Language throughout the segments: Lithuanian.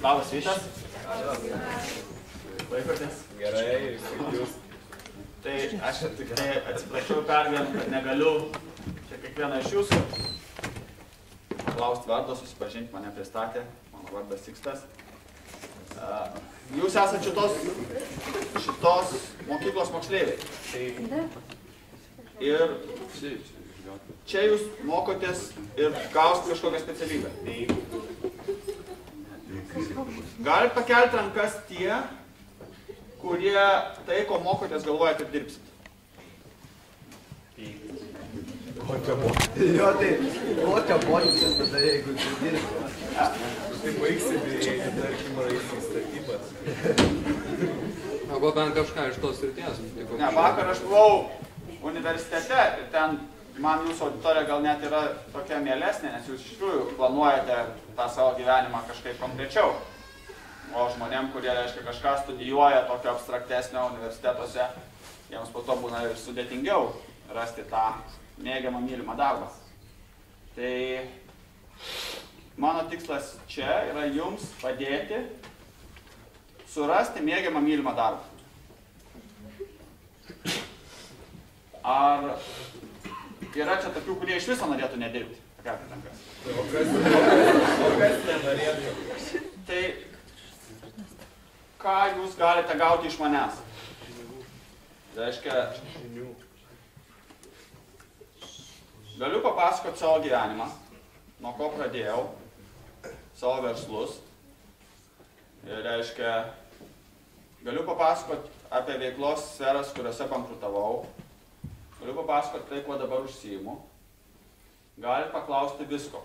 Labas rytas. Laikotės? Gerai, jūs. Tai aš tikrai atsiprašau pervien, kad negaliu čia kiekvieną iš jūsų klausti vardo, susipažinti, mane pristatė, mano vardas Sikstas. Jūs esate šitos mokyklos moksleiviai. Ir čia jūs mokotės ir gausite kažkokią specialybę. Galit pakelti rankas tie, kurie tai, ko mokotės, galvojate ir dirbsit. Kokia mokytis? Jo, tai kokia mokytis tada, jeigu tu dirbi? Tai baigsi, tarkim, raisi statybas. Arba bent kažką iš tos srities. Ne, vakar aš buvau universitete ir ten man jūsų auditorija gal net yra tokia mielesnė, nes jūs iš tikrųjų planuojate tą savo gyvenimą kažkaip konkrečiau. O žmonėm, kurie, reiškia, kažką studijuoja tokio abstraktesnio universitetuose, jiems po to būna ir sudėtingiau rasti tą mėgiamą mylimą darbą. Tai mano tikslas čia yra jums padėti surasti mėgiamą mylimą darbą. Ar yra čia tokių, kurie iš viso norėtų nedirbti? Pakelkite rankas. O kas nenorėtų? Tai ką jūs galite gauti iš manęs? Reiškia, galiu papasakoti savo gyvenimą, nuo ko pradėjau, savo verslus. Ir reiškia, galiu papasakoti apie veiklos sferas, kuriuose bankrutavau. Galiu papasakoti tai, kuo dabar užsiimu. Galit paklausti visko.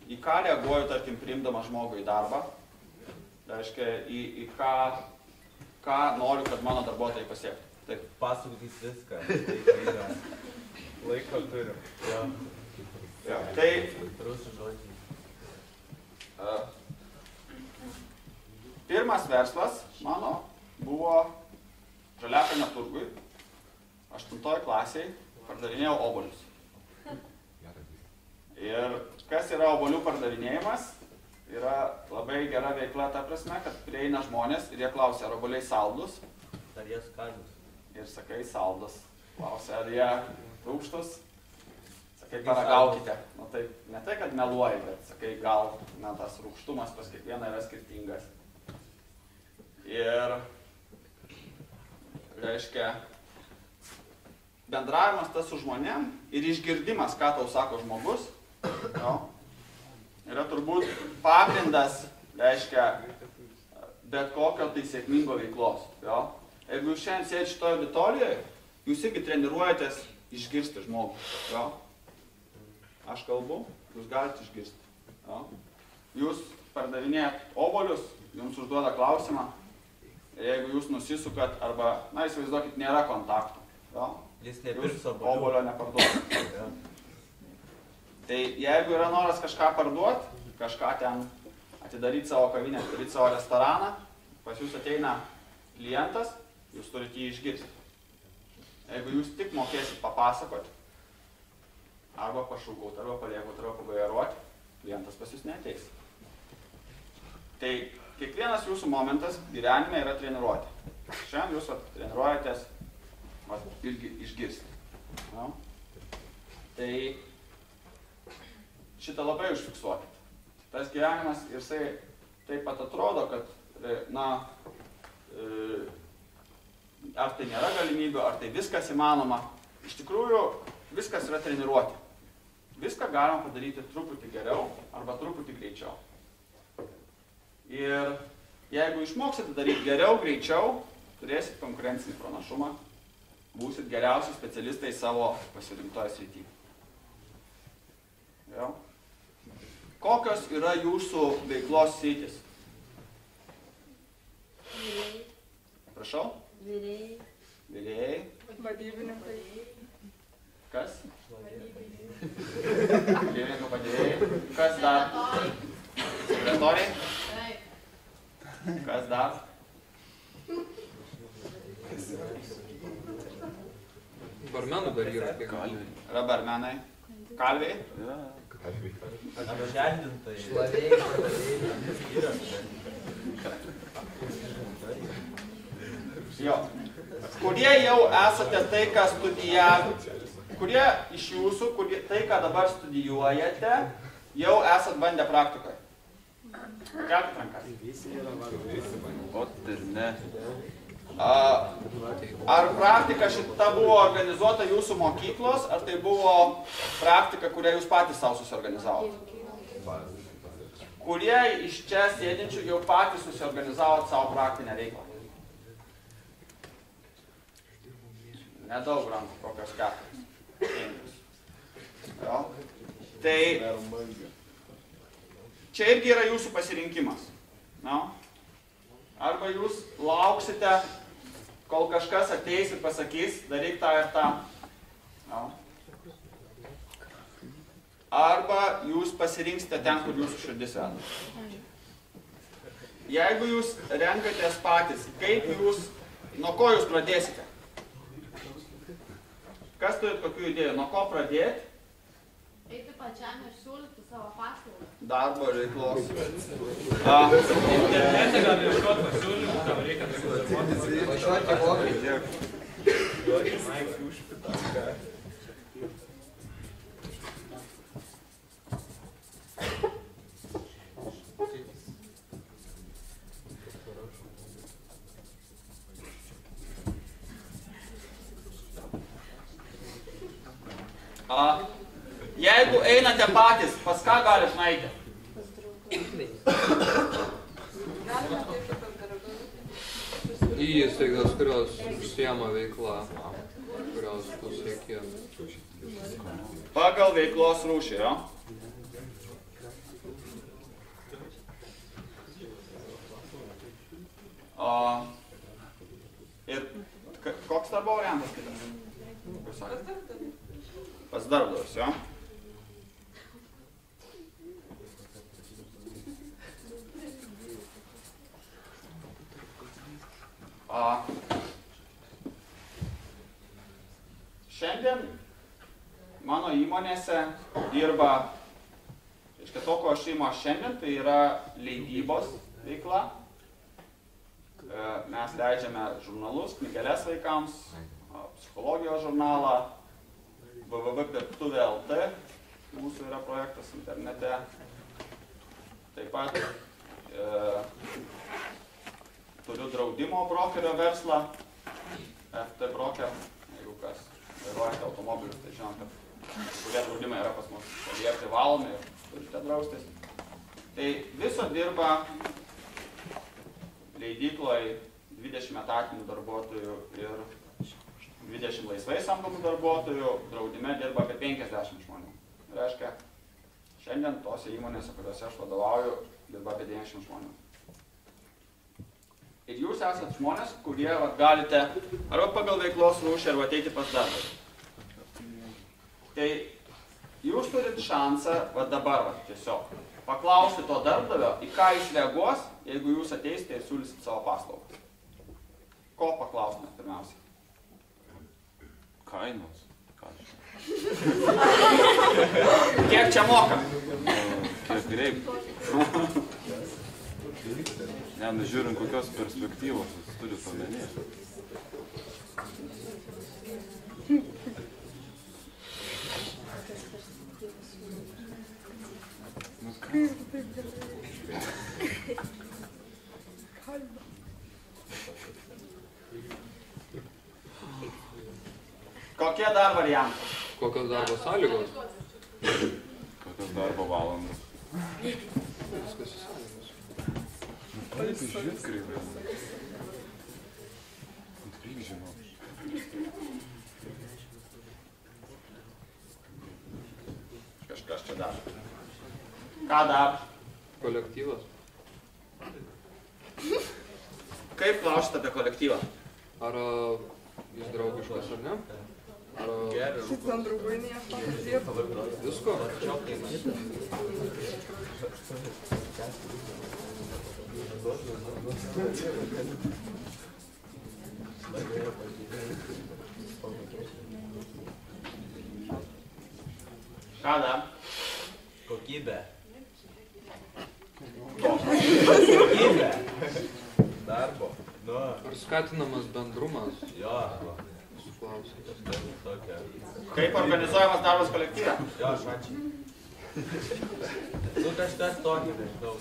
Į ką reaguoju, tarkim, priimdama žmogų į darbą. Reiškia, į ką noriu, kad mano darbuotojai pasiektų. Taip. Pasakykis viską. Laiko turim. Ja, tai pirmas verslas mano buvo Žaliakalnio turguj, 8 klasėj, pardavinėjau obuolius. Ir kas yra obuolių pardavinėjimas? Yra labai gera veikla ta prasme, kad prieina žmonės ir jie klausia, ar obuoliai saldus? Ar jie skanus? Ir sakai saldus. Klausia, ar jie rūgštus? Sakai, paragaukite. Nu, tai ne tai, kad meluoji, bet sakai, gal tas rūgštumas pas kiekvieną yra skirtingas. Ir, reiškia, bendravimas tas su žmonėm ir išgirdimas, ką tau sako žmogus, jo, yra turbūt pagrindas, reiškia, bet kokio tai sėkmingo veiklos. Jo. Jeigu jūs šiandien sėdite šitoje auditorijoje, jūs irgi treniruojatės išgirsti žmogų. Jo. Aš kalbu, jūs galite išgirsti. Jo. Jūs pardavinėjat obuolius, jums užduoda klausimą, jeigu jūs nusisukat arba, na, įsivaizduokit, nėra kontaktų. Jo. Jis nepirks obuolio neparduoda. Tai jeigu yra noras kažką parduoti, kažką ten atidaryti savo kavinę, atidaryti savo restoraną, pas jūs ateina klientas, jūs turite jį išgirsti. Jeigu jūs tik mokėsit papasakoti, arba pašūkauti, arba paliekoti, arba pabairuoti, klientas pas jūs neateis. Tai kiekvienas jūsų momentas gyvenime yra treniruoti. Šiandien jūs treniruojatės irgi išgirsti. No? Tai šitą labai užfiksuokit. Tas gyvenimas ir jisai taip pat atrodo, kad, na, ar tai nėra galimybių, ar tai viskas įmanoma. Iš tikrųjų, viskas yra treniruoti. Viską galima padaryti truputį geriau arba truputį greičiau. Ir jeigu išmoksite daryti geriau, greičiau, turėsit konkurencinį pranašumą, būsit geriausi specialistai savo pasirinktoje srityje. Jo. Kokios yra jūsų veiklos sritys? Virėjai. Prašau? Virėjai. Virėjai. Vadybininkai. Kas? Vadybininko padėjėjai. Kas dar? Sekretoriai? Kas dar? Barmenų dar yra. Yra barmenai. Kalviai? Apželdintai. Šlavėjai. Jo. Kurie jau esate tai, ką studijavote, kurie iš jūsų, tai, ką dabar studijuojate, jau esat bandę praktikoje? Kelkit rankas. O ir ne. Ar praktika šita buvo organizuota jūsų mokyklos, ar tai buvo praktika, kurią jūs patys savo susiorganizavote? Kurie iš čia sėdinčių jau patys susiorganizavot savo praktinę veiklą? Nedaug rankų, kokios 4. Jo. Tai čia irgi yra jūsų pasirinkimas. No? Arba jūs lauksite, kol kažkas ateis ir pasakys, daryk tą ir tą. No? Arba jūs pasirinksite ten, kur jūsų širdis veda. Jeigu jūs renkatės patys, kaip jūs, nuo ko jūs pradėsite? Kas turit kokių idėjų? Nuo ko pradėti? Eiti pačiam ir siūlyti savo paslaugą. Darbo veiklos. Internete gali ieškoti pasiūlymų, tam reikia Jeigu einate patys, pas ką gali išnaiti? Į įstaigas, kurios užsiema veikla, kurios tu sieki. Pagal veiklos rūšį, jo? Ir koks darbo variantas kitas? Pas darbdavius, jo? Šiandien mano įmonėse dirba, reiškia to, ko aš įmo šiandien, tai yra leidybos veikla. Mes leidžiame žurnalus, knygeles vaikams, psichologijos žurnalą, www.dirbtuvė.lt, mūsų yra projektas internete. Taip pat turiu draudimo brokerio verslą, FT broker, jeigu kas vairuojate automobilius, tai žinot, kad kurie draudimai yra pas mus, jie privalomi ir turite draustis. Tai viso dirba leidykloje 20 etatinių darbuotojų ir 20 laisvai samdomų darbuotojų, draudime dirba apie 50 žmonių. Reiškia, šiandien tose įmonėse, kuriuose aš vadovauju, dirba apie 90 žmonių. Ir jūs esat žmonės, kurie galite arba pagal veiklos rūšį, arba ateiti pas darbdavį. Tai jūs turit šansą dabar tiesiog paklausti to darbdavio, į ką jis reaguos, jeigu jūs ateisite ir siūlysit savo paslaugą. Ko paklaustumėt pirmiausiai? Kainos. Kiek čia moka? Kiek reikia. Ne, žiūrint, kokios perspektyvos jūs turit omenyje. Kokie dar variantai? Kokios darbo sąlygos? Kokios darbo valandos. Viskas į sąlygos. Taip, žiūrėt kreivai. Tik žinau. Kažkas čia dar. Ką dar? Kolektyvas. Kaip klausit apie kolektyvą? Ar jis draugiškas ar ne? Šitam draugui nieko nedirba. Visko? Ką dar? Kokybė. Kokybė. Darbo. Ar skatinamas bendrumas? Jo. Kaip organizuojamas darbas kolektyve? Jo, šačiai. Nu, kažkas tokį, nežinau.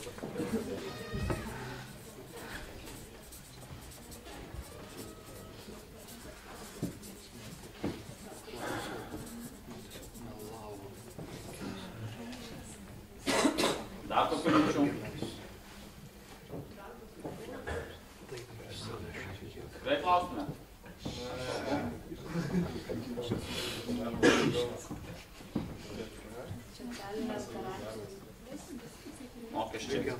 Dar tokių minčių. Tikrai klaustume? Mokesčiai.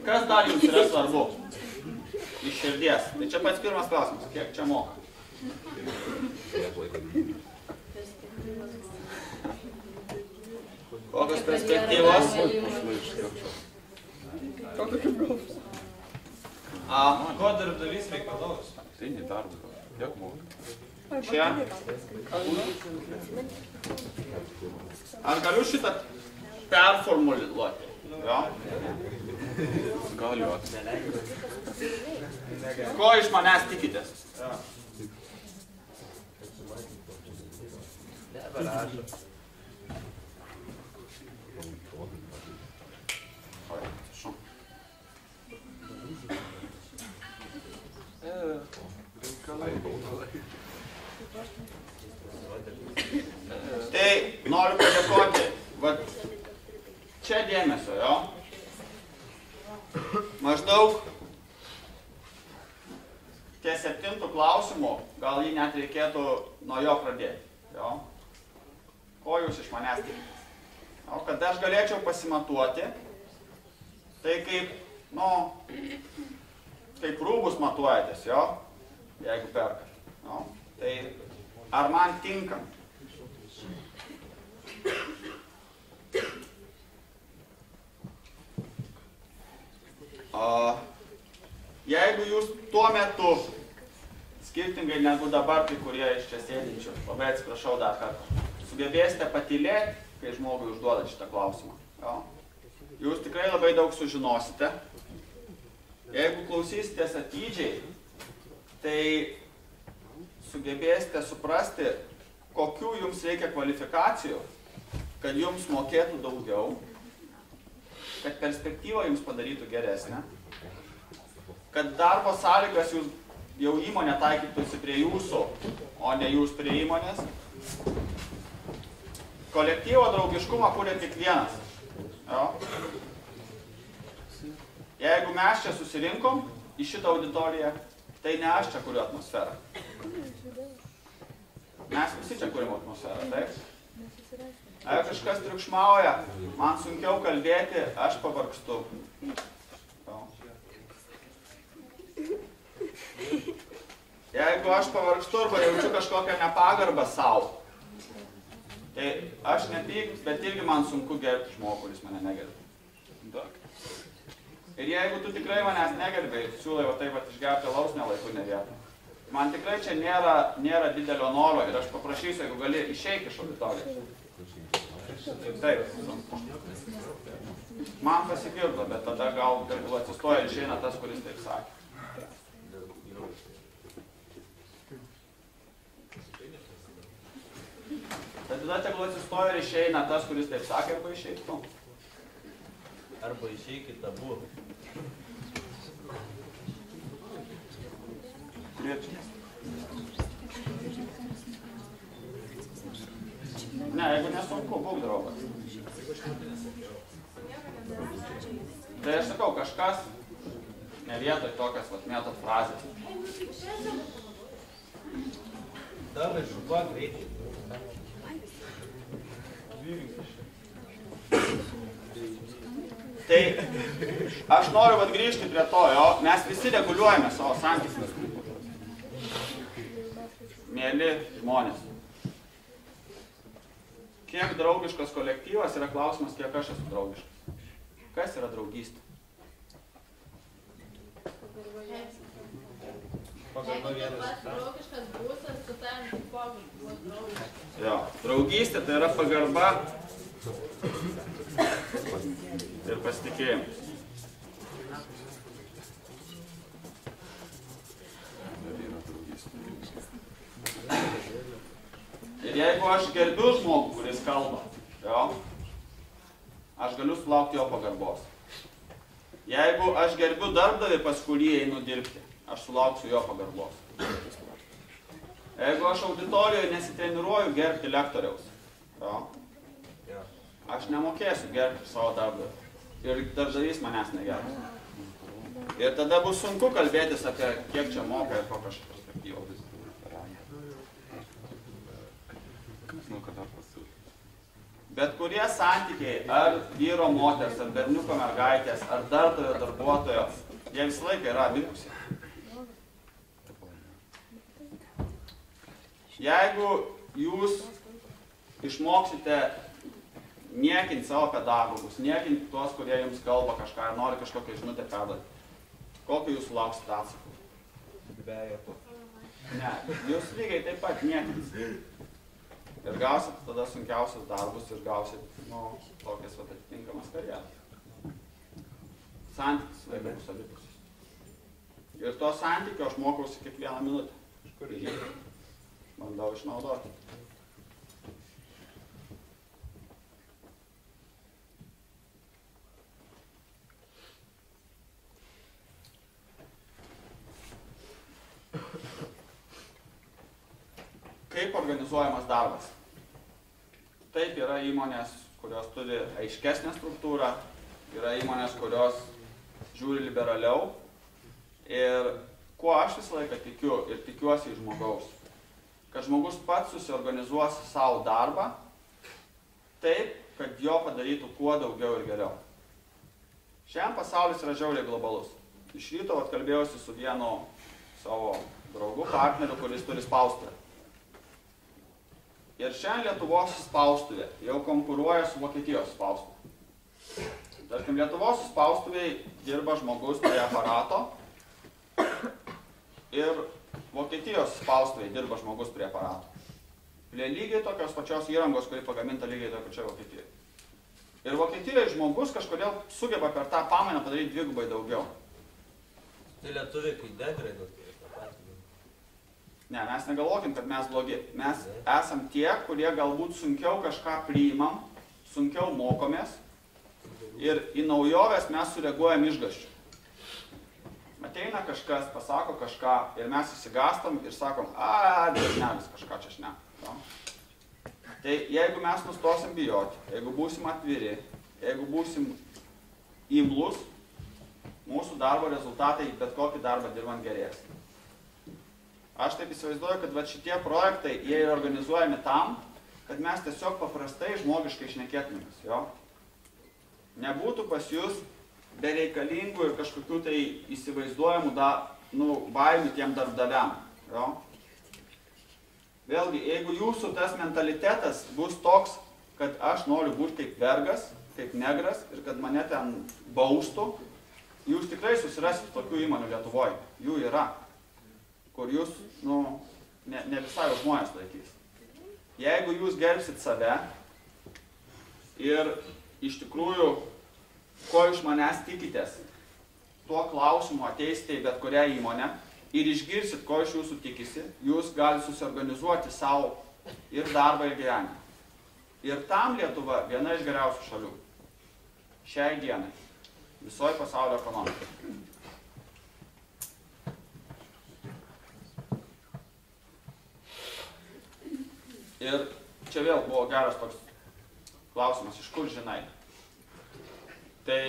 Kas dar jums yra svarbu iš širdies? Tai čia pats pirmas klausimas, kiek čia moka? Kokios perspektyvos? Ko darbdavys reikalaus? Tai ne darbas. Kiek moka? Čia. Ar galiu šitą performuluoti? Jo? Galiu. Ko iš manęs tikitės? Tai noriu padėkoti, vat čia dėmesio, jo? Maždaug ties 7 klausimų, gal jį net reikėtų nuo jo pradėti, jo? Ko jūs iš manęs tikitės? Kad aš galėčiau pasimatuoti, tai kaip, kaip rūbus matuojatės, jo? Jeigu perkat, jo? Tai ar man tinkam? Jeigu jūs tuo metu, skirtingai negu dabar, kai kurie iš čia sėdinčių, labai atsiprašau dar kartą, sugebėsite patylėti, kai žmogui užduoda šitą klausimą. Jo? Jūs tikrai labai daug sužinosite. Jeigu klausysitės atidžiai, tai sugebėsite suprasti, kokių jums reikia kvalifikacijų, kad jums mokėtų daugiau, kad perspektyva jums padarytų geresnę, kad darbo sąlygas jūs jau įmonė taikytųsi prie jūsų, o ne jūs prie įmonės. Kolektyvo draugiškumą kuria tik vienas. Jo? Jeigu mes čia susirinkom į šitą auditoriją, tai ne aš čia kuriu atmosferą. Mes visi čia kuriam atmosferą, taip? Jeigu kažkas triukšmauja, man sunkiau kalbėti, aš pavargstu. Jeigu aš pavargstu arba jaučiu kažkokią nepagarbą savo, tai aš nepyks, bet irgi man sunku gerbti žmogų, kuris mane negerbė. Ir jeigu tu tikrai manęs negerbėjai, siūlai va taip pat išgerti alaus nelaiku ne vietą. Man tikrai čia nėra didelio noro ir aš paprašysiu, jeigu gali išeiti iš auditorijos. Taip. Man pasigirdo, bet tada gal atsistoja ir išeina tas, kuris taip sakė. Bet tada tegul atsistoja ir išeina tas, kuris taip sakė, arba išeitų. Arba išeikit abu. Ne, jeigu nesunku, būk draugas. Tai aš sakau, kažkas ne vietoj tokias mėtot frazės. Davai, šupa greitai. Tai aš noriu grįžti prie to, jo, mes visi reguliuojame savo santykius. Mėly žmonės. Kiek draugiškas kolektyvas yra klausimas, kiek aš esu draugiškas. Kas yra draugystė? tas draugiškas būsas, su tavim tik pokalbis buvo draugiškas. Jo, draugystė tai yra pagarba ir pasitikėjimas. Ir jeigu aš gerbiu žmogų, kuris kalba, jo, aš galiu sulaukti jo pagarbos. Jeigu aš gerbiu darbdavį, pas kurį einu dirbti, aš sulauksiu jo pagarbos. Jeigu aš auditorijoje nesitreniruoju gerbti lektoriaus, jo, aš nemokėsiu gerbti savo darbdavį. Ir darbdavys manęs negerbs. Ir tada bus sunku kalbėtis apie kiek čia moka ir kokios perspektyvos. Bet kurie santykiai, ar vyro moters, ar berniuko mergaitės, ar darbdavio darbuotojo, jie visą laiką yra abipusiai. Jeigu jūs išmoksite niekinti savo pedagogus, niekinti tuos, kurie jums kalba kažką ir nori kažkokią žinutę perduoti, kokį jūs sulauksite atsakymą? Ne, jūs lygiai taip pat niekinsite. Ir gausit tada sunkiausius darbus ir gausit, tokias atitinkamas karjeras. Santykis laikai bus abipusis. Ir to santykio aš mokausi kiekvieną minutę. Bandau išnaudoti. Kaip organizuojamas darbas? Taip, yra įmonės, kurios turi aiškesnę struktūrą, yra įmonės, kurios žiūri liberaliau. Ir kuo aš visą laiką tikiu ir tikiuosi iš žmogaus, kad žmogus pats susiorganizuos savo darbą taip, kad jo padarytų kuo daugiau ir geriau. Šiandien pasaulis yra žiauriai globalus. Iš ryto kalbėjausi su vienu savo draugu, partneriu, kuris turi spaustuvę. Ir šiandien Lietuvos spaustuvė jau konkuruoja su Vokietijos spaustuvė. Tarkim, Lietuvos spaustuvėje dirba žmogus prie aparato ir Vokietijos spaustuvėje dirba žmogus prie aparato. Prie lygiai tokios pačios įrangos, kuri pagaminta lygiai toje pačioje Vokietijoje. Ir Vokietijoje žmogus kažkodėl sugeba per tą pamainą padaryti dvigubai daugiau. Tai lietuviai kai degraduoti. Ne, mes negalvokim, kad mes blogi. Mes esam tie, kurie galbūt sunkiau kažką priimam, sunkiau mokomės ir į naujoves mes sureaguojam išgąsčiu. Ateina kažkas, pasako kažką ir mes įsigastam ir sakom, dažnelis kažką čia šneka. Tai jeigu mes nustosim bijoti, jeigu būsim atviri, jeigu būsim imlus, mūsų darbo rezultatai bet kokį darbą dirbant gerės. Aš taip įsivaizduoju, kad šitie projektai, jie yra organizuojami tam, kad mes tiesiog paprastai žmogiškai šnekėtumės, jo? Nebūtų pas jūs bereikalingų ir kažkokių tai įsivaizduojamų baimių tiem darbdaviam, jo? Vėlgi, jeigu jūsų tas mentalitetas bus toks, kad aš noriu būti kaip vergas, kaip negras ir kad mane ten baustų, jūs tikrai susirasit tokių įmonių Lietuvoje, jų yra. Kur jūs, ne visai už žmonės laikys. Jeigu jūs gerbsit save ir iš tikrųjų, ko iš manęs tikitės, tuo klausimu ateisite į bet kurią įmonę ir išgirsit, ko iš jūsų tikisi, jūs galite susiorganizuoti savo ir darbą, ir gyvenimą. Ir tam Lietuva viena iš geriausių šalių. Šiai dienai. Visoje pasaulio ekonomikai. Ir čia vėl buvo geras toks klausimas, iš kur žinai. Tai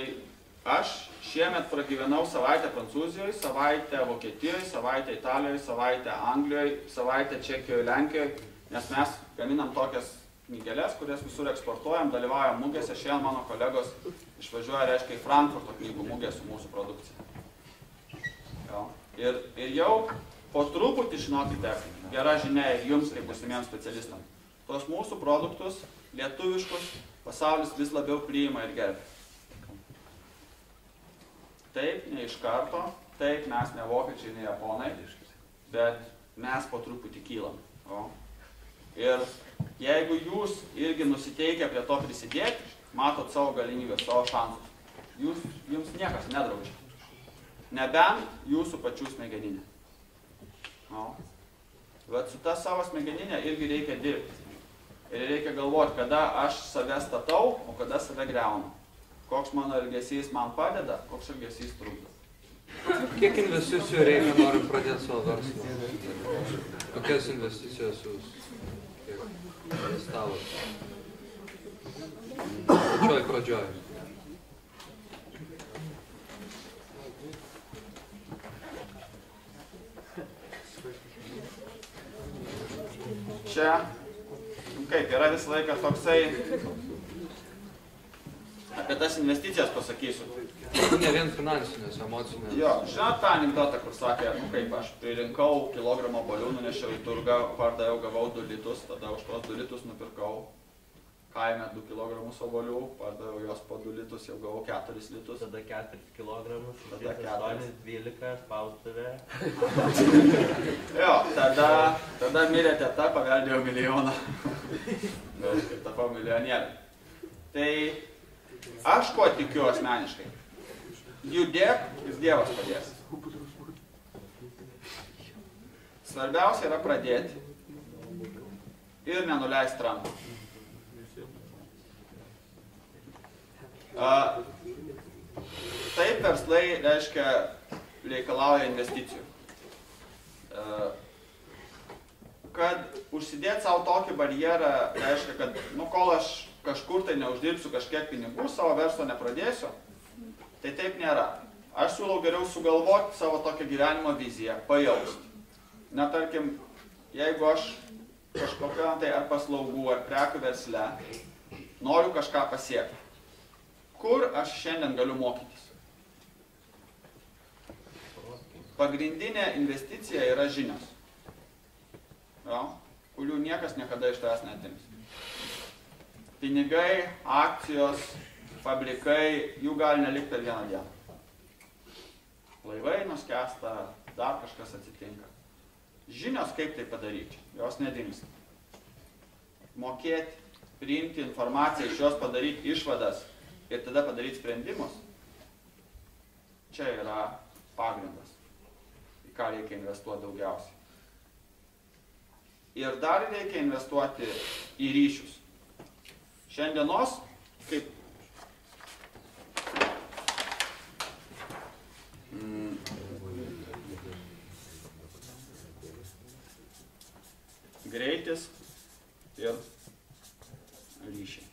aš šiemet pragyvenau savaitę Prancūzijoje, savaitę Vokietijoje, savaitę Italijoje, savaitę Anglijoje, savaitę Čekijoje, Lenkijoje, nes mes gaminam tokias knygeles, kurias visur eksportuojam, dalyvaujam mugėse. Šiandien mano kolegos išvažiuoja, reiškia, į Frankfurto knygų mugę su mūsų produkcija. Jo. Ir jau po truputį, žinokite, gera žinia ir jums, kaip būsimiems specialistams. Tos mūsų produktus, lietuviškus, pasaulis vis labiau priima ir gerbia. Taip, ne iš karto, taip, mes ne vokiečiai, ne japonai, bet mes po truputį kylam. Ir jeigu jūs irgi nusiteikę prie to prisidėti, matot savo galimybės, savo šansus, jums niekas nedraudžia. Nebent jūsų pačių smegeninė. Bet su ta savo smegeninė irgi reikia dirbti. Ir reikia galvoti, kada aš save statau, o kada save griaunu. Koks mano elgesys man padeda, koks elgesys trukdo. Kiek investicijų reikia, norint pradėti savo verslą? Kokias investicijos jūs investavot? Pradžioj. Čia, kaip, yra visą laiką toksai, apie tas investicijas pasakysiu. Ne vien finansinės, emocinės. Jo, žinot tą anekdotą, kur sakė, kaip aš pririnkau kilogramą obuolių, nunešiau į turgą, pardaviau, gavau 2 litus, tada už tos 2 litus nupirkau kaime 2 kilogramus obuolių, pardaviau jos po 2 litus, jau gavau 4 litus. Tada 4 kilogramus, tada 8, 12, spaustuvė. Jo, tada mirė teta, paveldėjau milijoną. Ir tapau milijonierė. Tai aš ko tikiu asmeniškai? Judėk ir Dievas padės. Svarbiausia yra pradėti ir nenuleisti rankų. Taip verslai, reiškia, reikalauja investicijų. Kad užsidėti savo tokį barjerą, reiškia, kad kol aš kažkur tai neuždirbsiu kažkiek pinigų, savo verslo nepradėsiu, tai taip nėra. Aš siūlau geriau sugalvoti savo tokią gyvenimo viziją, pajausti. Na, tarkim, jeigu aš kažkokio tai ar paslaugų, ar prekių versle noriu kažką pasiekti, kur aš šiandien galiu mokytis? Pagrindinė investicija yra žinios, kurių niekas niekada iš tavęs neatims. Pinigai, akcijos, fabrikai, jų gali nelikti per vieną dieną. Laivai nuskęsta, dar kažkas atsitinka. Žinios, kaip tai padaryti, jos nedingsta. Mokėti, priimti informaciją, iš jos padaryti išvadas ir tada padaryti sprendimus, čia yra pagrindas, į ką reikia investuoti daugiausiai. Ir dar reikia investuoti į ryšius. Šiandienos, kaip greitis ir ryšiai.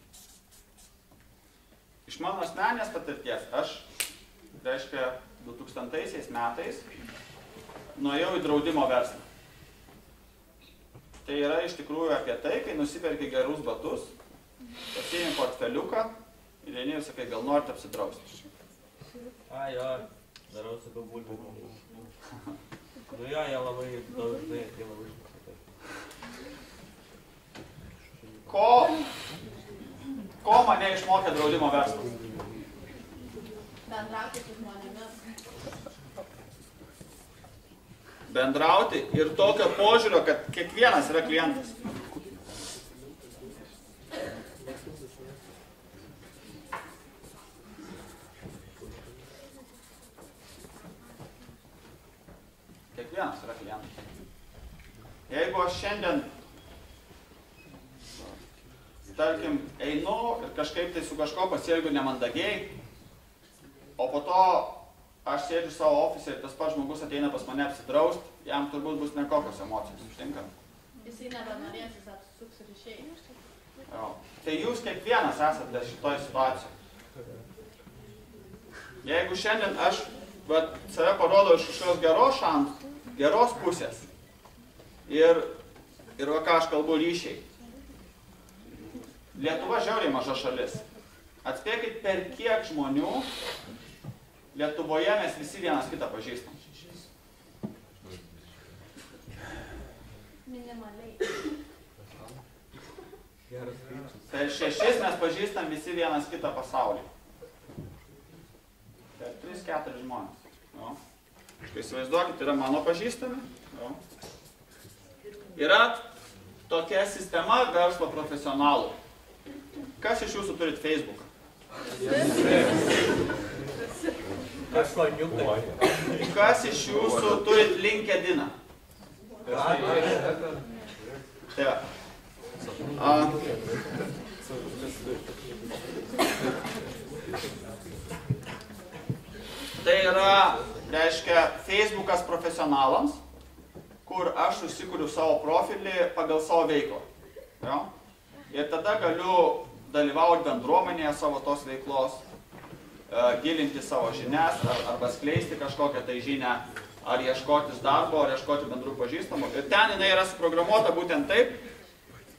Iš mano asmeninės patirties, aš, reiškia, 2000 metais nuėjau į draudimo verslą. Tai yra iš tikrųjų apie tai, kai nusiperki gerus batus, pasiimi portfeliuką ir eini ir sakai, gal norite apsidrausti. Jo, darau sakau bulbių. Jo, jie labai dažnai, jie labai išpasakai. Ko mane išmokė draudimo verslas? Bendrauti su žmonėmis. Bendrauti ir tokio požiūrio, kad kiekvienas yra klientas. Kiekvienas yra klientas. Jeigu aš šiandien, tarkim, einu ir kažkaip tai su kažko pasielgiu nemandagiai, o po to aš sėdžiu savo ofise ir tas pats žmogus ateina pas mane apsidraust, jam turbūt bus nekokios emocijos, užtinka. Jisai nebenorės, jis apsuks ir išeis. Tai jūs kiekvienas esate šitoj situacijoje. Jeigu šiandien aš save parodau iš kažkokios geros pusės ir ką aš kalbu ryšiai. Lietuva žiauriai maža šalis. Atspėkit, per kiek žmonių Lietuvoje mes visi vienas kitą pažįstam. Minimaliai. Per 6 mes pažįstam visi vienas kitą pasaulį. Per 3-4 žmonės. Kai įsivaizduokit, yra mano pažįstami, Yra tokia sistema verslo profesionalų. Kas iš jūsų turit Facebooką? Kas iš jūsų turit LinkedIną? Tai va. Tai yra, reiškia, Facebookas profesionalams, kur aš susikuriu savo profilį pagal savo veiklą. Jo? Ir tada galiu dalyvauti bendruomenėje savo tos veiklos, gilinti savo žinias, arba skleisti kažkokią tai žinią, ar ieškotis darbo, ar ieškoti bendrų pažįstamų. Ir ten jinai yra suprogramuota būtent taip,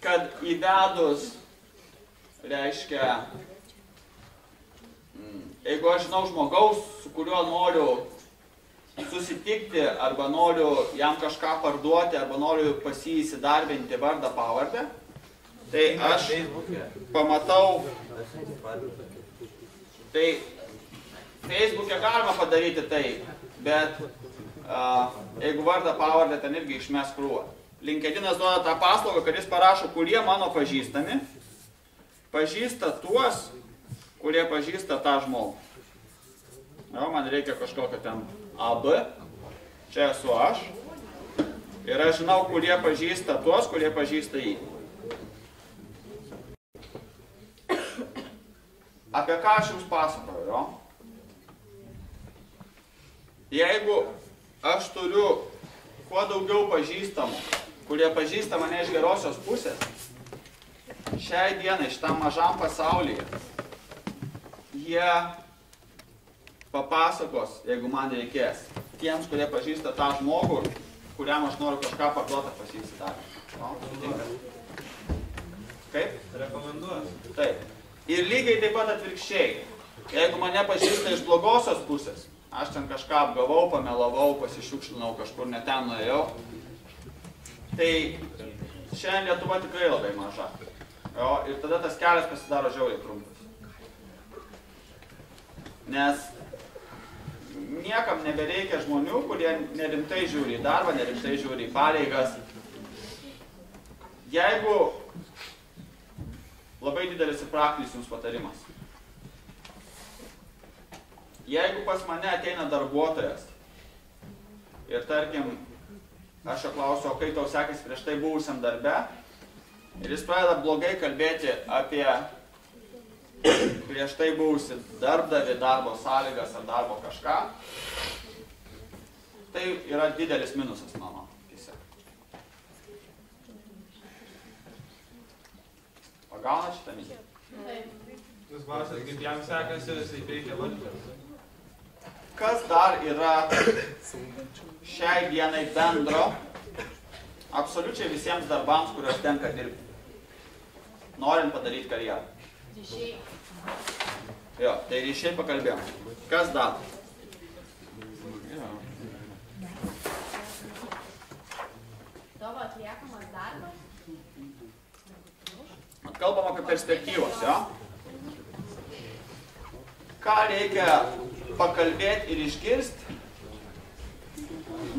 kad įvedus, reiškia, jeigu aš žinau žmogaus, su kuriuo noriu susitikti, arba noriu jam kažką parduoti, arba noriu pas jį įsidarbinti vardą pavardę, tai aš pamatau, tai Facebook'e galima padaryti tai, bet jeigu vardą pavardę, ten irgi išmes krūvą. LinkedInas duoda tą paslaugą, kad jis parašo, kurie mano pažįstami, pažįsta tuos, kurie pažįsta tą žmogų. Jo, man reikia kažkokio ten AB, čia esu aš, ir aš žinau, kurie pažįsta tuos, kurie pažįsta jį. Apie ką aš jums pasakoju, jo? Jeigu aš turiu kuo daugiau pažįstamų, kurie pažįsta mane iš gerosios pusės, šiai dienai, šitam mažam pasaulyje, jie papasakos, jeigu man reikės, tiems, kurie pažįsta tą žmogų, kuriam aš noriu kažką parduoti pas jį įsidarbinti. Kaip? Rekomenduos. Taip. Ir lygiai taip pat atvirkščiai. Jeigu mane pažįsta iš blogosios pusės, aš ten kažką apgavau, pamelavau, pasišiukšlinau, kažkur ne ten nuėjau, tai šiandien Lietuva tikrai labai maža. Jo, ir tada tas kelias pasidaro žiauriai trumpas. Nes niekam nebereikia žmonių, kurie nerimtai žiūri į darbą, nerimtai žiūri į pareigas. Jeigu labai didelis ir praktinis jums patarimas. Jeigu pas mane ateina darbuotojas ir tarkim, aš jo klausiu, o kaip tau sekėsi prieš tai buvusiam darbe, ir jis pradeda blogai kalbėti apie prieš tai buvusi darbdavį, darbo sąlygas ar darbo kažką, tai yra didelis minusas mano akise. Pagaunat šitą mintį? Jūs klausėt, kaip jam sekasi, jisai veikia valdžią. Kas dar yra šiai dienai bendro absoliučiai visiems darbams, kuriuos tenka dirbti, norint padaryti karjerą? Ryšiai. Jo, tai ryšiai pakalbėjom. Kas dar? Tavo atliekamas darbas? Kalbam apie perspektyvos, jo? Ką reikia pakalbėti ir išgirsti,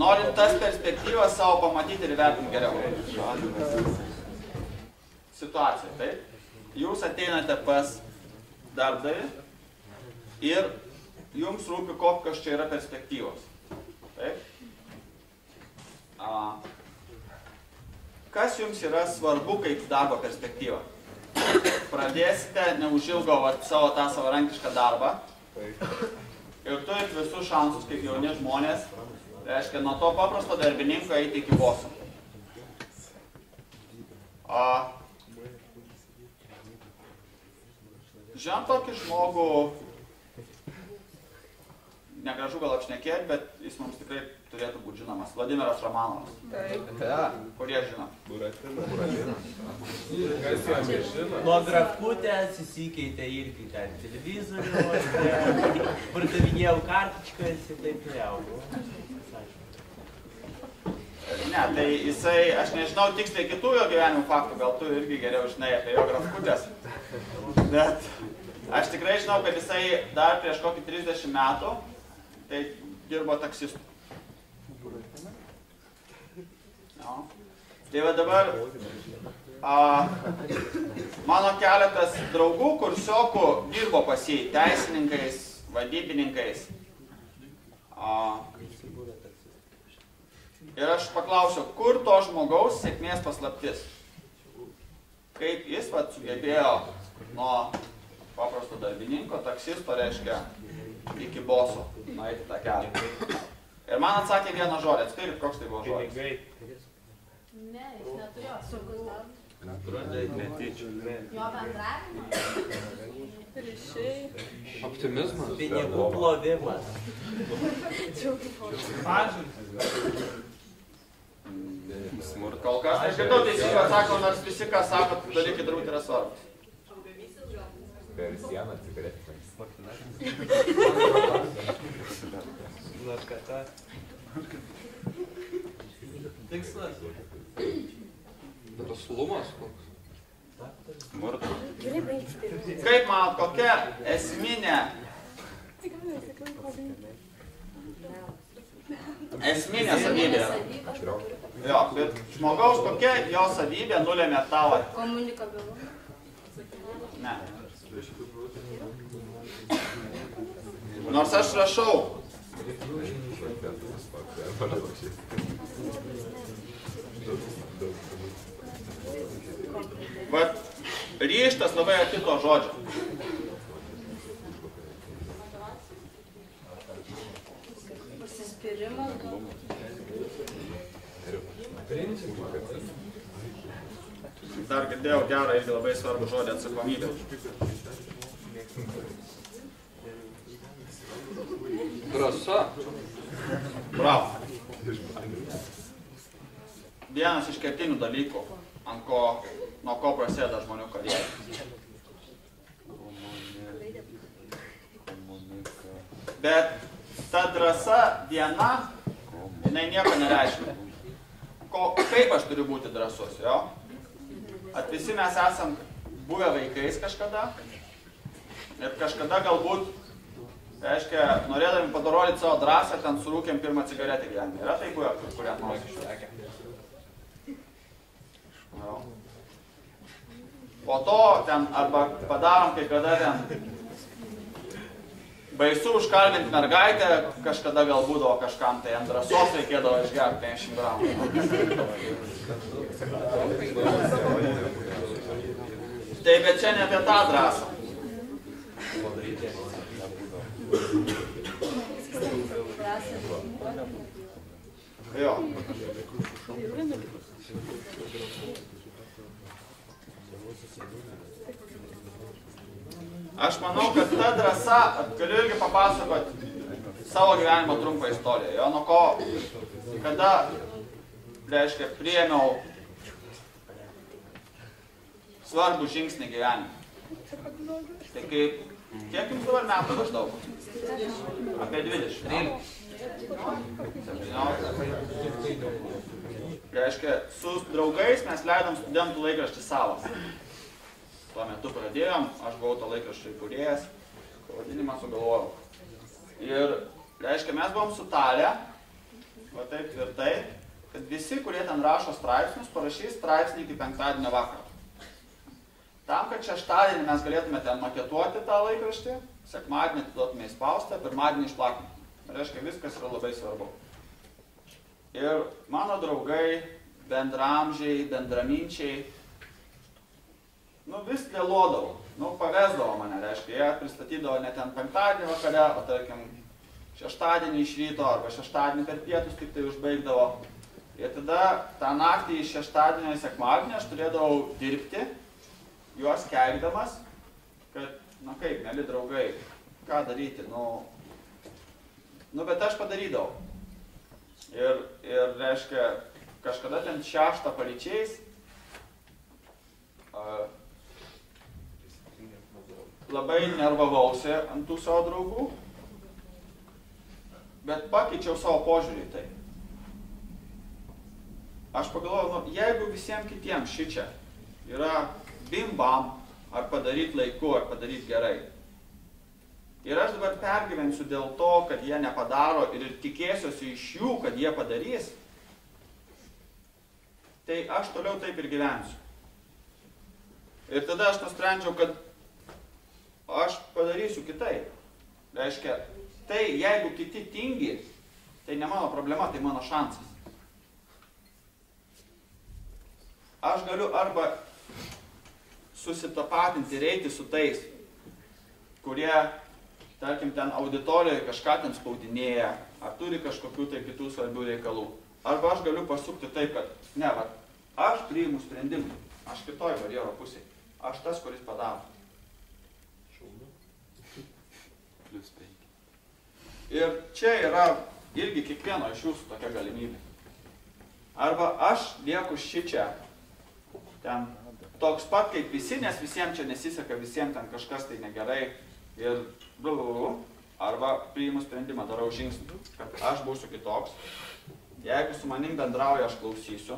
norint tas perspektyvas savo pamatyti ir vertinti geriau. Situacija, taip? Jūs ateinate pas darbdavį ir jums rūpi, kokios čia yra perspektyvos. Taip? Kas jums yra svarbu kaip darbo perspektyva? Pradėsite neužilgo savo tą savarankišką darbą ir turit visus šansus, kaip jauni žmonės, reiškia, nuo to paprasto darbininko eiti iki boso. Žinom tokį žmogų, negražu gal apšnekėti, bet jis mums tikrai turėtų būti žinomas. Vladimiras Romanovas. Taip. Kurie žinom? Nuo grafkutės įsikeitė irgi ten televizorių, pardavinėjau kartičkas ir taip toliau. Ne, tai jisai, aš nežinau tiksliai kitų jo gyvenimo faktų, gal tu irgi geriau žinai apie jo grafkutės. Bet aš tikrai žinau, kad jisai dar prieš kokį 30 metų tai dirbo taksistu. No. Tai va dabar mano keletas draugų, kursiokų dirbo pas jį teisininkais, vadybininkais. Ir aš paklausiau, kur to žmogaus sėkmės paslaptis? Kaip jis sugebėjo nuo paprasto darbininko, taksisto, reiškia, iki boso nueiti tą kelią. Ir man atsakė vieną žodį, atspėrit, koks tai buvo žodis. Ne, jis neturėjo sunkus darbas. Netyčia. Jo bendravimas. Ryšiai. Optimizmas. Pinigų plovimas. Kol kas nežinau teisingą atsakymą, nors visi, ką sako, dalykai turbūt yra svarbus. Per sieną cigaretę. Narkata. Tikslas. Drąslumas koks. Kaip manot, kokia esminė savybė? Jo, bet žmogaus kokia jo savybė nulėmė tavo? Komunikabilumas. Ne. Nors aš rašau. Vat ryžtas labai arti to žodžio. Pasispyrimas. Dar girdėjau gerą irgi labai svarbų žodį atsakomybę. Drąsa. Bravo. Vienas iš kertinių dalykų, nuo ko prasideda žmonių karjera. Bet ta drąsa viena, jinai nieko nereiškia. Kaip aš turiu būti drąsus, jo? At visi mes esam buvę vaikais kažkada ir kažkada galbūt, reiškia, norėdami padaryti savo drąsą, ten surūkėm pirmą cigaretę gyvenime. Yra tai buvę, kurią nors išvekė? Po to ten arba padarom kai kada ten baisu užkalbinti mergaitę, kažkada gal būdavo kažkam, tai ant drąsos reikėdavo išgerti 50 gramų. Tai bet čia ne apie tą drąsą. Jo. Aš manau, kad ta drąsa, galiu irgi papasakoti savo gyvenimo trumpą istoriją, jo, nuo ko, kada, reiškia, priėmiau svarbų žingsnį gyvenime. Tai kaip, kiek jums dabar metų maždaug? Apie 20. Reiškia, su draugais mes leidom studentų laikraštį Savas. Tuo metu pradėjom, aš buvau to laikraščio įkūrėjas, pavadinimą sugalvojau. Ir, reiškia, mes buvom sutarę, va taip tvirtai, kad visi, kurie ten rašo straipsnius, parašys straipsnį iki penktadienio vakaro. Tam, kad šeštadienį mes galėtume ten maketuoti tą laikraštį, sekmadienį atiduotume į spaustą, pirmadienį išplatintume. Reiškia, viskas yra labai svarbu. Ir mano draugai, bendramžiai, bendraminčiai, vis dėlodavo, pavesdavo mane, reiškia, jie pristatydavo ne ten penktadienį vakare, o tarkim šeštadienį iš ryto arba šeštadienį per pietus tik tai užbaigdavo. Ir tada tą naktį iš šeštadienio į sekmadienį aš turėdavau dirbti, juos keikdamas, kad, kaip, mėly draugai, ką daryti, bet aš padarydavau. Ir reiškia, kažkada ten 6 paryčiais labai nervavausi ant tų savo draugų, bet pakeičiau savo požiūrį į tai. Aš pagalvojau, jeigu visiems kitiems šičia yra bim bam, ar padaryti laiku, ar padaryti gerai. Ir aš dabar pergyvensiu dėl to, kad jie nepadaro ir tikėsiuosi iš jų, kad jie padarys, tai aš toliau taip ir gyvensiu. Ir tada aš nusprendžiau, kad aš padarysiu kitaip. Reiškia, tai jeigu kiti tingi, tai ne mano problema, tai mano šansas. Aš galiu arba susitapatinti ir eiti su tais, kurie, tarkim, ten auditorijoje kažką ten spaudinėja, ar turi kažkokių tai kitų svarbių reikalų. Arba aš galiu pasukti taip, kad ne, va, aš priimu sprendimą, aš kitoj barjero pusėje, aš tas, kuris padaro. Ir čia yra irgi kiekvieno iš jūsų tokia galimybė. Arba aš lieku šičia, ten toks pat kaip visi, nes visiems čia nesiseka, visiems ten kažkas tai negerai ir arba priimu sprendimą, darau žingsnį, kad aš būsiu kitoks. Jeigu su manim bendrauja, aš klausysiu.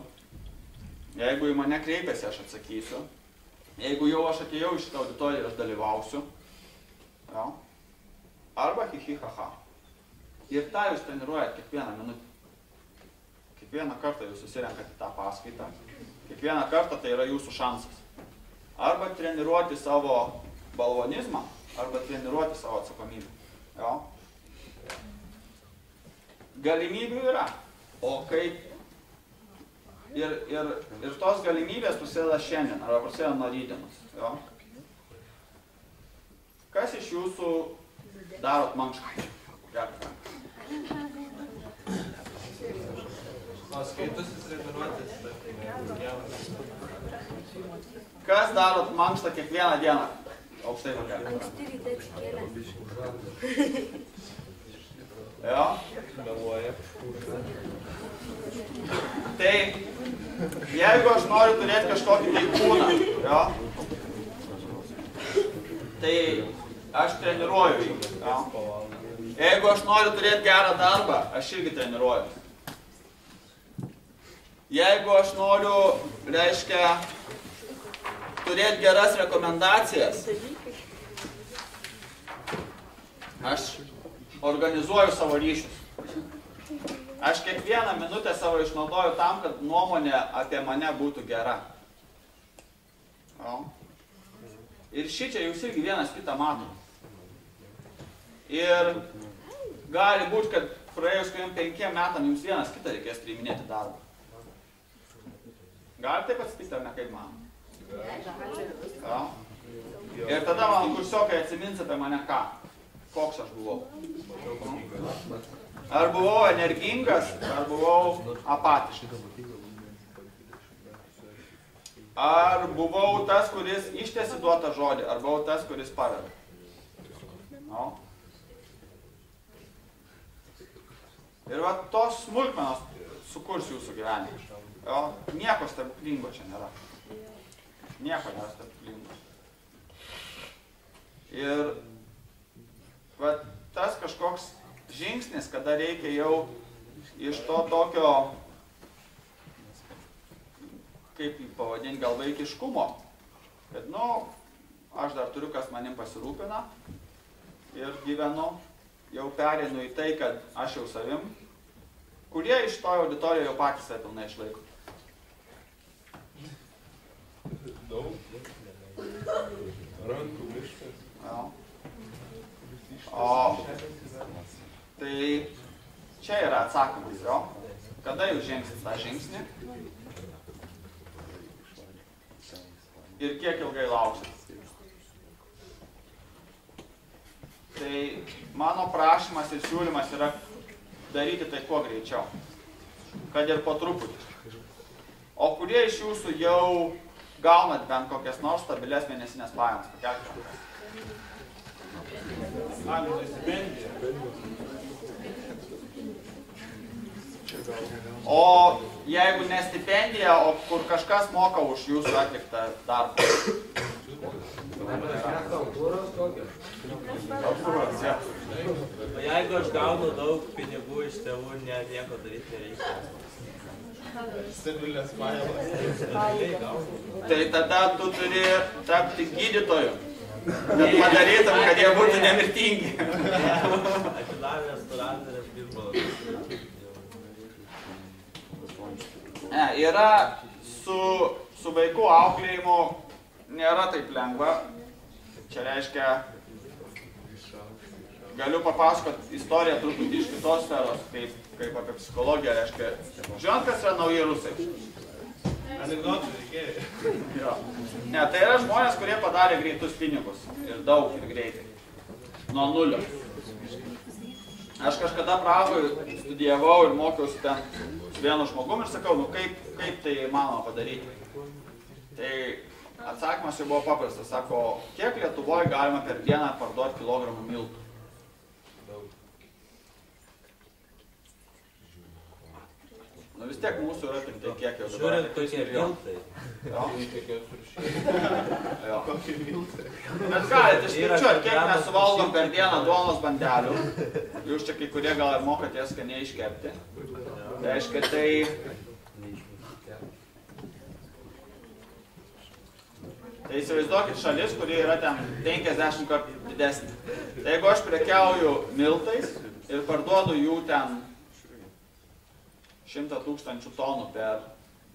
Jeigu į mane kreipiasi, aš atsakysiu. Jeigu jau aš atėjau į šitą auditoriją ir aš dalyvausiu. Ja. Arba hi-hi-ha-ha. Ir tą jūs treniruojat kiekvieną minutę. Kiekvieną kartą jūs susirenkat į tą paskaitą. Kiekvieną kartą tai yra jūsų šansas. Arba treniruoti savo balvonizmą, arba treniruoti savo atsakomybę. Ja. Galimybių yra. O kaip ir tos galimybės prasideda šiandien, arba prasideda nuo rytdienos. Jo? Kas iš jūsų darot mankštą? O skaitusis treniruotis, Kas darot mankštą kiekvieną dieną? Aukštai pakelti. Anksti ryte atsikėlę. Jo? meluoja. Tai jeigu aš noriu turėti kažkokį tai kūną, jo, tai aš treniruoju jį. Jo. Jeigu aš noriu turėti gerą darbą, aš irgi treniruoju. Jeigu aš noriu, reiškia, turėti geras rekomendacijas, aš organizuoju savo ryšius. Aš kiekvieną minutę savo išnaudoju tam, kad nuomonė apie mane būtų gera. O. Ir šičia jūs irgi vienas kitą mato. Ir gali būti, kad praėjus 5 metam jums vienas kitą reikės priiminėti darbą. Gali taip atsitikti, ar ne kaip man? O. Ir tada man kursiokai atsimins apie mane ką? Koks aš buvau? Ar buvau energingas, ar buvau apatiškas? Ar buvau tas, kuris ištesi duotą žodį, ar buvau tas, kuris paveda? No. Ir va tos smulkmenos sukurs jūsų gyvenimą. Jo, nieko stebuklingo čia nėra. Nieko nėra stebuklingo. Ir va tas kažkoks žingsnis, kada reikia jau iš to tokio, kaip jį pavadinti, gal vaikiškumo, kad, nu, aš dar turiu, kas manim pasirūpina ir gyvenu, jau pereinu į tai, kad aš jau savim, kurie iš to auditorijoje jau patys save pilnai išlaiko. Daug. Rankų miškas. Ja. O tai čia yra atsakymas, jo. Kada jūs žengsit tą žingsnį ir kiek ilgai lauksit. Tai mano prašymas ir siūlymas yra daryti tai kuo greičiau, kad ir po truputį. O kurie iš jūsų jau gaunat bent kokias nors stabilės mėnesinės pajamas? Pakelkite. O jeigu ne stipendija, o kur kažkas moka už jūsų atliktą darbą? O jeigu aš gaunu daug pinigų iš tėvų, nieko daryti nereikia. Stabilias pajamas. Tai tada tu turi tapti gydytoju, kad padarytum, kad jie būtų nemirtingi. Atidavė restaurantą ir aš dirbu. Yra su vaikų auklėjimu nėra taip lengva. Čia reiškia, galiu papasakot istoriją truputį iš kitos sferos, kaip apie psichologiją, reiškia. Žinot, kas yra nauji rusai? Anekdotų reikėjo. Ne, tai yra žmonės, kurie padarė greitus pinigus. Ir daug, ir greitai. Nuo nulio. Aš kažkada Prahoje studijavau ir mokiausi ten su vienu žmogum ir sakau, nu kaip tai įmanoma padaryti. Tai atsakymas jau buvo paprastas. Sako, kiek Lietuvoje galima per dieną parduoti kilogramų miltų? Nu vis tiek mūsų yra tik tai kiek jau dabar. Žiūrint, kokie miltai. Kokie miltai. Bet galite išskaičiuoti, kiek mes suvalgom per dieną duonos bandelių. Jūs čia kai kurie gal ir mokate jas skaniai iškepti. Tai reiškia, tai įsivaizduokit šalis, kuri yra ten 50 kartų didesnė. Tai jeigu aš prekiauju miltais ir parduodu jų ten 100 000 tonų per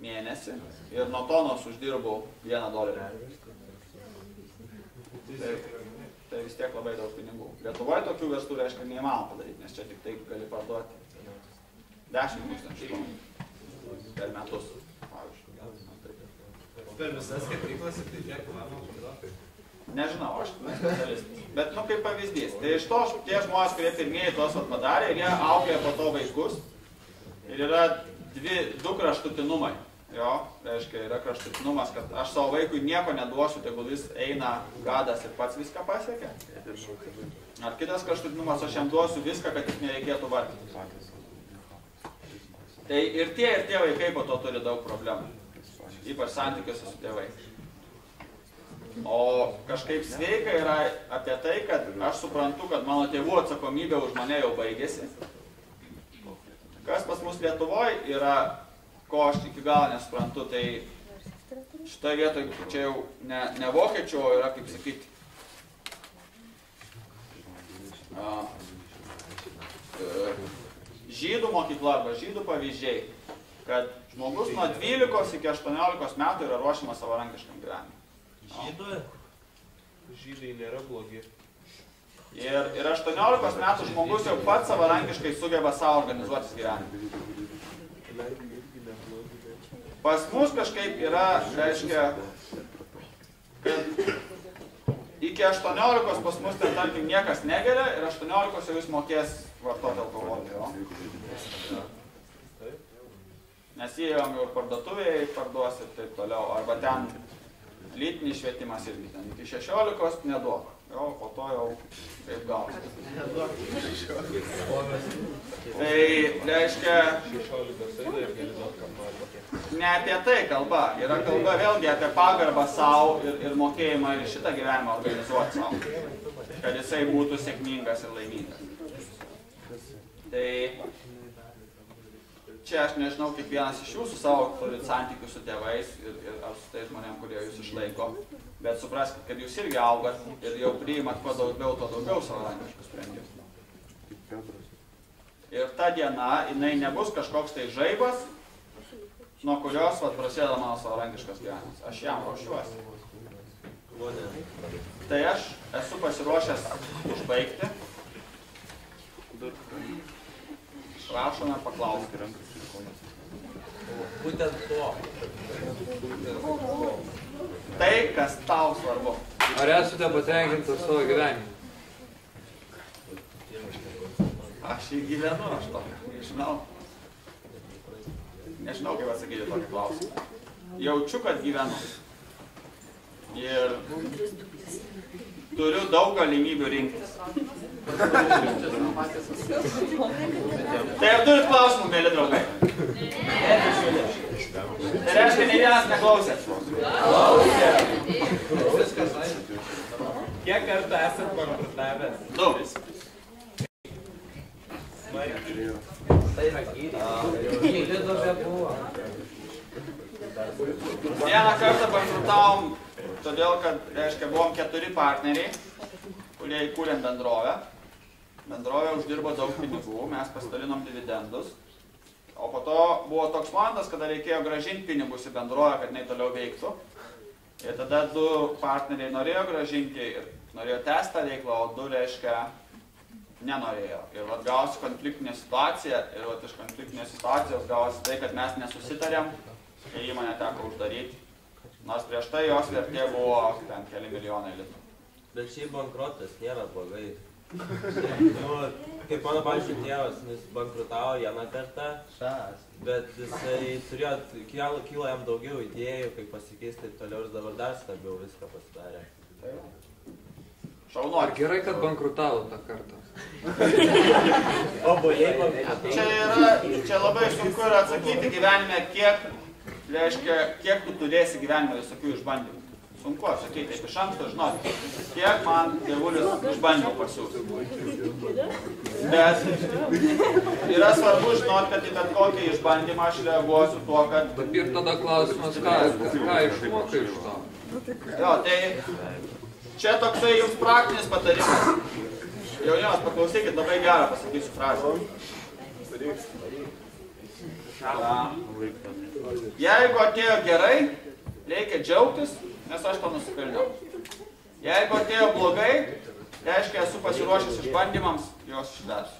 mėnesį ir nuo tonos uždirbu $1. Tai vis tiek labai daug pinigų. Lietuvoje tokių verslų reiškia neįmanoma padaryti, nes čia tik taip gali parduoti 10 000 tonų per metus, pavyzdžiui. Per visas kepyklas ir tai kiek įmanoma parduoti? Nežinau, aš specialistas. Bet, nu, kaip pavyzdys. Tai iš to tie žmonės, kurie pirmieji tos padarė, jie auklėja po to vaikus. Ir yra du kraštutinumai. Jo, reiškia, yra kraštutinumas, kad aš savo vaikui nieko neduosiu, tegul jis eina gadas ir pats viską pasiekia. Ar kitas kraštutinumas, aš jam duosiu viską, kad jis nereikėtų vargti. Tai ir tie vaikai po to turi daug problemų. Ypač santykiuose su tėvais. O kažkaip sveika yra apie tai, kad aš suprantu, kad mano tėvų atsakomybė už mane jau baigėsi. Kas pas mus Lietuvoje yra, ko aš iki galo nesuprantu, tai šitoje vietoje čia jau ne vokiečių, o yra, kaip sakyti, žydų mokykla arba žydų pavyzdžiai, kad žmogus nuo 12 iki 18 metų yra ruošiamas savarankiškam gyvenimui. Žydų? Žydai nėra blogi. Ir 18 metų žmogus jau pats savarankiškai sugeba savo organizuotis gyvenimą. Pas mus kažkaip yra, reiškia, kad iki 18 pas mus ten, tarkim, niekas negeria ir 18 jau jis mokės vartoti alkoholį. Nes jie jau ir parduotuvėje parduos ir taip toliau. Arba ten lytinis švietimas irgi ten. Iki 16 neduok. Jo, po to jau kaip gausi. Tai reiškia, ne apie tai kalba. Yra kalba vėlgi apie pagarbą savo ir mokėjimą ir šitą gyvenimą organizuoti savo. Kad jisai būtų sėkmingas ir laimingas. Tai čia aš nežinau, kiekvienas iš jūsų savo turit santykių su tėvais ir ar su tais žmonėm, kurie jūs išlaiko. Bet supraskite, kad jūs irgi augat ir jau priimat kuo daugiau savarankiškų sprendimų. Ir ta diena, jinai nebus kažkoks tai žaibas, nuo kurios prasideda mano savarankiškas gyvenimas. Aš jam ruošiuosi. Tai aš esu pasiruošęs užbaigti. Prašome paklausti. Būtent to. Tai, kas tau svarbu. Ar esate patenkintas savo gyvenimu? Aš jį gyvenu, aš to nežinau. Nežinau, kaip atsakyti tokį klausimą. Jaučiu, kad gyvenu. Ir turiu daug galimybių rinktis. Tai ar turit klausimų, mėly draugai? Tai reiškia, nei vienas neklausėt. Viskas aišku. Kiek kartų esat bankrutavęs? 2. Tai yra gyri duobė buvo. Vieną kartą bankrutavom, todėl, kad, reiškia, buvom 4 partneriai, kurie įkūrėm bendrovę. Bendrovė uždirbo daug pinigų, mes pasidalinom dividendus. O po to buvo toks momentas, kada reikėjo grąžinti pinigus į bendrovę, kad jinai toliau veiktų. Ir tada 2 partneriai norėjo grąžinti ir norėjo tęsti tą veiklą, o 2, reiškia, nenorėjo. Ir vat gausi konfliktinė situacija, ir vat iš konfliktinės situacijos gausi tai, kad mes nesusitarėm, ir įmonę teko uždaryti. Nors prieš tai jos vertė buvo ten keli milijonai litų. Bet šiaip bankrotas nėra blogai. Nu, kaip mano, pavyzdžiui, tėvas, jis bankrutavo vieną kartą, bet jisai turėjo, kilo jam daugiau idėjų, kaip pasikeisti taip toliau ir dabar dar stabiau viską pasidarė. Šaunuolis. Ar gerai, kad bankrutavo tą kartą? Obuoliai bankrutavo. Čia labai sunku yra atsakyti gyvenime, kiek tu turėsi gyvenime visokių išbandymų. Sunku atsakyti, taip iš anksto žinoti, kiek man dievulis išbandymų pasiūs. Bet yra svarbu žinoti, kad į bet kokį išbandymą aš reaguosiu tuo, kad... Bet ir tada klausimas, ką išmokai iš to? Jo, tai čia toksai jums praktinis patarimas. Jaunimas, paklausykit, labai gerą pasakysiu frazę. Jeigu atėjo gerai, reikia džiaugtis, nes aš to nusipelniau. Jeigu atėjo blogai, reiškia, esu pasiruošęs išbandymams, juos išdėsiu.